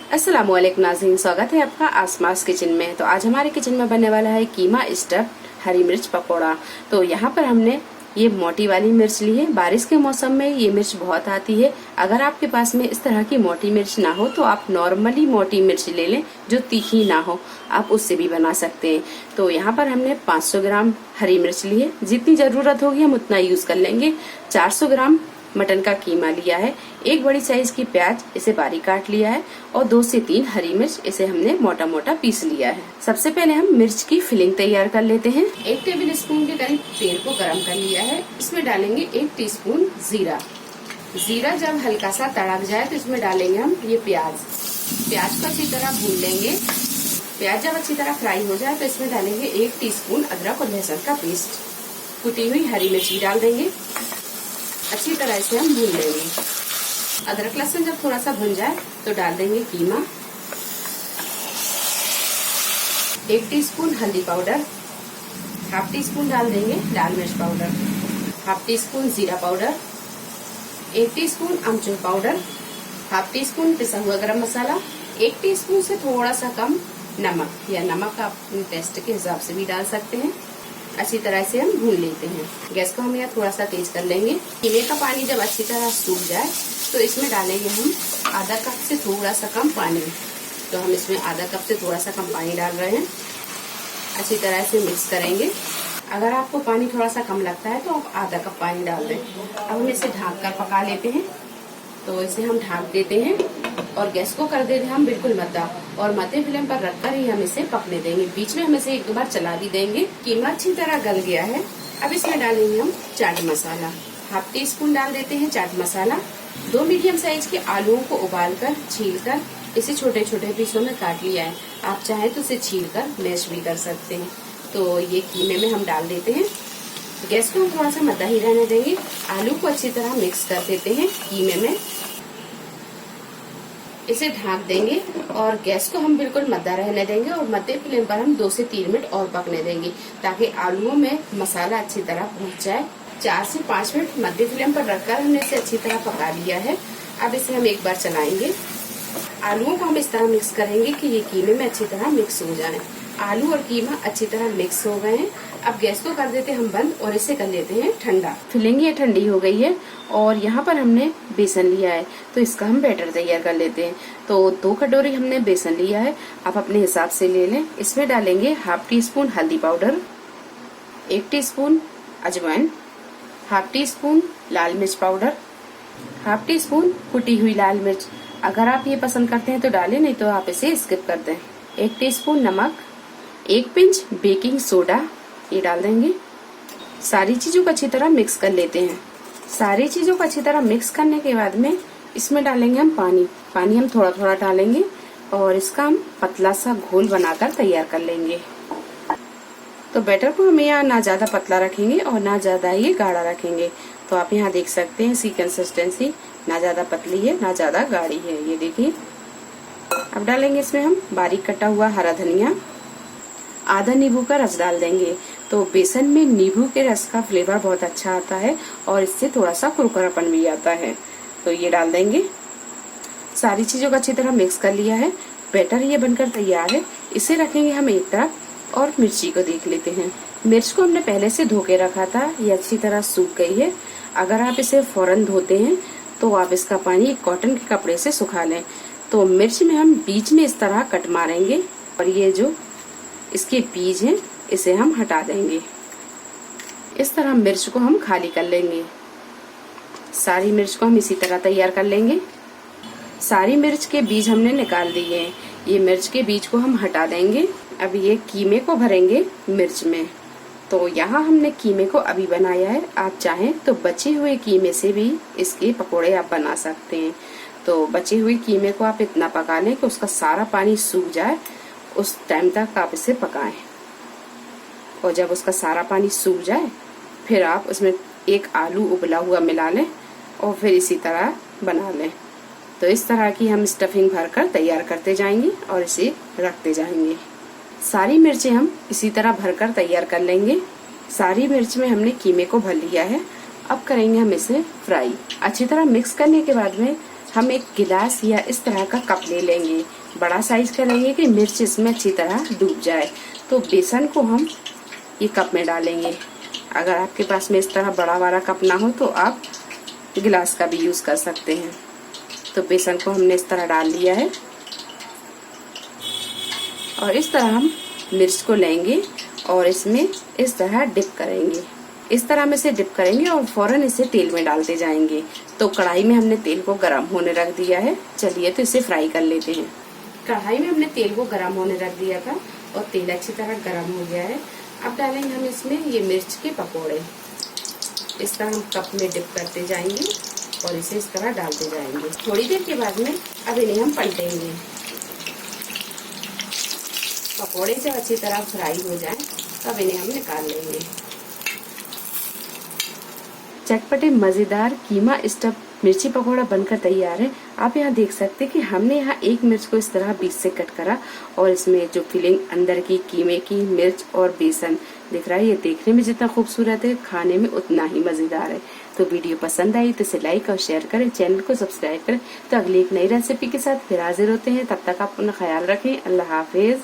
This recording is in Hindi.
अस्सलामुअलैकुम नाज़रीन, स्वागत है आपका आसमास किचन में। तो आज हमारे किचन में बनने वाला है कीमा स्टफ्ड हरी मिर्च पकौड़ा। तो यहाँ पर हमने ये मोटी वाली मिर्च ली है। बारिश के मौसम में ये मिर्च बहुत आती है। अगर आपके पास में इस तरह की मोटी मिर्च ना हो तो आप नॉर्मली मोटी मिर्च ले लें जो तीखी ना हो, आप उससे भी बना सकते हैं। तो यहाँ पर हमने 500 ग्राम हरी मिर्च ली है, जितनी जरूरत होगी हम उतना यूज कर लेंगे। 400 ग्राम मटन का कीमा लिया है, एक बड़ी साइज की प्याज इसे बारीक काट लिया है और 2 से 3 हरी मिर्च इसे हमने मोटा मोटा पीस लिया है। सबसे पहले हम मिर्च की फिलिंग तैयार कर लेते हैं। 1 टेबल स्पून के करीब तेल को गरम कर लिया है। इसमें डालेंगे 1 टीस्पून जीरा। जीरा जब हल्का सा तड़क जाए तो इसमें डालेंगे हम ये प्याज को अच्छी तरह भून लेंगे। प्याज जब अच्छी तरह फ्राई हो जाए तो इसमें डालेंगे 1 टीस्पून अदरक और लहसुन का पेस्ट। कुटी हुई हरी मिर्च भी डाल देंगे, अच्छी तरह से हम भून लेंगे। अदरक लहसुन जब थोड़ा सा भुन जाए तो डाल देंगे कीमा। 1 टीस्पून हल्दी पाउडर, हाफ टी स्पून डाल देंगे लाल मिर्च पाउडर, हाफ टी स्पून जीरा पाउडर, 1 टीस्पून अमचूर पाउडर, हाफ टी स्पून पिसा हुआ गरम मसाला, 1 टीस्पून से थोड़ा सा कम नमक, या नमक आप अपने टेस्ट के हिसाब से भी डाल सकते हैं। अच्छी तरह से हम भून लेते हैं। गैस को हम यहाँ थोड़ा सा तेज कर लेंगे। कीमे का पानी जब अच्छी तरह सूख जाए तो इसमें डालेंगे हम आधा कप से थोड़ा सा कम पानी। तो हम इसमें आधा कप से थोड़ा सा कम पानी डाल रहे हैं। अच्छी तरह से मिक्स करेंगे। अगर आपको पानी थोड़ा सा कम लगता है तो आप आधा कप पानी डाल दें। अब हम इसे ढक कर पका लेते हैं। तो इसे हम ढक देते हैं और गैस को कर देते हैं हम बिल्कुल मद्दा, और मध्य फ्लेम पर रखकर ही हम इसे पकने देंगे। बीच में हम इसे 1-2 बार चला भी देंगे। कीमा अच्छी तरह गल गया है। अब इसमें डालेंगे हम chaat masala. Half tea spoon डाल देते हैं चाट मसाला। 2 मीडियम साइज के आलूओं को उबालकर छीलकर इसे छोटे छोटे पीसों में काट लिया है। आप चाहे तो इसे छीलकर मैश भी कर सकते हैं। तो ये कीमे में हम डाल देते हैं। गैस को हम थोड़ा सा मद्दा ही रहने देंगे। आलू को अच्छी तरह मिक्स कर देते हैं कीमे में। इसे ढक देंगे और गैस को हम बिल्कुल मद्दा रहने देंगे और मध्य फ्लेम पर हम 2 से 3 मिनट और पकने देंगे ताकि आलूओं में मसाला अच्छी तरह भुन जाए। 4 से 5 मिनट मध्य फ्लेम पर रखकर हमने इसे अच्छी तरह पका लिया है। अब इसे हम एक बार चलाएंगे। आलूओं को हम इस तरह मिक्स करेंगे कि ये कीमे में अच्छी तरह मिक्स हो जाए। आलू और कीमा अच्छी तरह मिक्स हो गए हैं। अब गैस को कर देते हैं हम बंद और इसे कर लेते हैं ठंडा। फिलिंग ये ठंडी हो गई है और यहाँ पर हमने बेसन लिया है तो इसका हम बैटर तैयार कर लेते हैं। तो 2 कटोरी हमने बेसन लिया है, आप अपने हिसाब से ले लें। इसमें डालेंगे हाफ टी स्पून हल्दी पाउडर, 1 टीस्पून अजवाइन, हाफ टी स्पून लाल मिर्च पाउडर, हाफ टी स्पून कुटी हुई लाल मिर्च। अगर आप ये पसंद करते हैं तो डालें, नहीं तो आप इसे स्किप कर दें। 1 टीस्पून नमक, 1 पिंच बेकिंग सोडा ये डाल देंगे। सारी चीजों को अच्छी तरह मिक्स कर लेते हैं। सारी चीजों को अच्छी तरह मिक्स करने के बाद में इसमें डालेंगे हम पानी हम थोड़ा थोड़ा डालेंगे और इसका हम पतला सा घोल बनाकर तैयार कर लेंगे। तो बैटर को हम यहाँ ना ज्यादा पतला रखेंगे और ना ज्यादा ये गाढ़ा रखेंगे। तो आप यहाँ देख सकते हैं इसकी कंसिस्टेंसी ना ज्यादा पतली है ना ज्यादा गाढ़ी है, ये देखिए। अब डालेंगे इसमें हम बारीक कटा हुआ हरा धनिया, आधा नींबू का रस डाल देंगे। तो बेसन में नींबू के रस का फ्लेवर बहुत अच्छा आता है और इससे थोड़ा सा कुरकुरापन भी आता है। तो ये डाल देंगे। सारी चीजों को अच्छी तरह मिक्स कर लिया है। बैटर ये बनकर तैयार है। इसे रखेंगे हम एक तरफ और मिर्ची को देख लेते हैं। मिर्च को हमने पहले से धो के रखा था, ये अच्छी तरह सूख गई है। अगर आप इसे फौरन धोते हैं तो आप इसका पानी कॉटन के कपड़े से सुखा लें। तो मिर्च में हम बीच में इस तरह कट मारेंगे और ये जो इसके बीज हैं इसे हम हटा देंगे। इस तरह मिर्च को हम खाली कर लेंगे। सारी मिर्च को हम इसी तरह तैयार कर लेंगे। सारी मिर्च के बीज हमने निकाल दिए हैं। ये मिर्च के बीज को हम हटा देंगे। अब ये कीमे को भरेंगे मिर्च में। तो यहाँ हमने कीमे को अभी बनाया है, आप चाहें तो बचे हुए कीमे से भी इसके पकोड़े आप बना सकते हैं। तो बचे हुए कीमे को आप इतना पका लें कि उसका सारा पानी सूख जाए, उस टाइम तक आप इसे पकाएं। और जब उसका सारा पानी सूख जाए फिर आप उसमें 1 आलू उबला हुआ मिला लें और फिर इसी तरह बना लें। तो इस तरह की हम स्टफिंग भरकर तैयार करते जाएंगे और इसे रखते जाएंगे। सारी मिर्चें हम इसी तरह भरकर तैयार कर लेंगे। सारी मिर्च में हमने कीमे को भर लिया है। अब करेंगे हम इसे फ्राई। अच्छी तरह मिक्स करने के बाद में हम एक गिलास या इस तरह का कप ले लेंगे, बड़ा साइज का लेंगे कि मिर्च इसमें अच्छी तरह डूब जाए। तो बेसन को हम ये कप में डालेंगे। अगर आपके पास में इस तरह बड़ा वाला कप ना हो तो आप गिलास का भी यूज कर सकते हैं। तो बेसन को हमने इस तरह डाल लिया है और इस तरह हम मिर्च को लेंगे और इसमें इस तरह डिप करेंगे। इस तरह में से डिप करेंगे और फौरन इसे तेल में डालते जाएंगे। तो कढ़ाई में हमने तेल को गर्म होने रख दिया है। चलिए तो इसे फ्राई कर लेते हैं। कढ़ाई में हमने तेल को गर्म होने रख दिया था और तेल अच्छी तरह गर्म हो गया है। अब डालेंगे हम इसमें ये मिर्च के पकोड़े। इस तरह हम कप में डिप करते जाएंगे और इसे इस तरह डालते जाएंगे। थोड़ी देर के बाद में अब इन्हें हम पलटेंगे। पकोड़े जब अच्छी तरह फ्राई हो जाएं तब इन्हें हम निकाल लेंगे। चटपटे मजेदार कीमा स्टफ मिर्ची पकोड़ा बनकर तैयार है। आप यहाँ देख सकते हैं कि हमने यहाँ एक मिर्च को इस तरह बीच से कट करा और इसमें जो फिलिंग अंदर की कीमे की मिर्च और बेसन दिख रहा है, ये देखने में जितना खूबसूरत है खाने में उतना ही मजेदार है। तो वीडियो पसंद आई तो इसे लाइक और शेयर करें, चैनल को सब्सक्राइब करें। तो अगली एक नई रेसिपी के साथ फिर हाजिर होते हैं। तब तक आप अपना ख्याल रखें। अल्लाह हाफिज।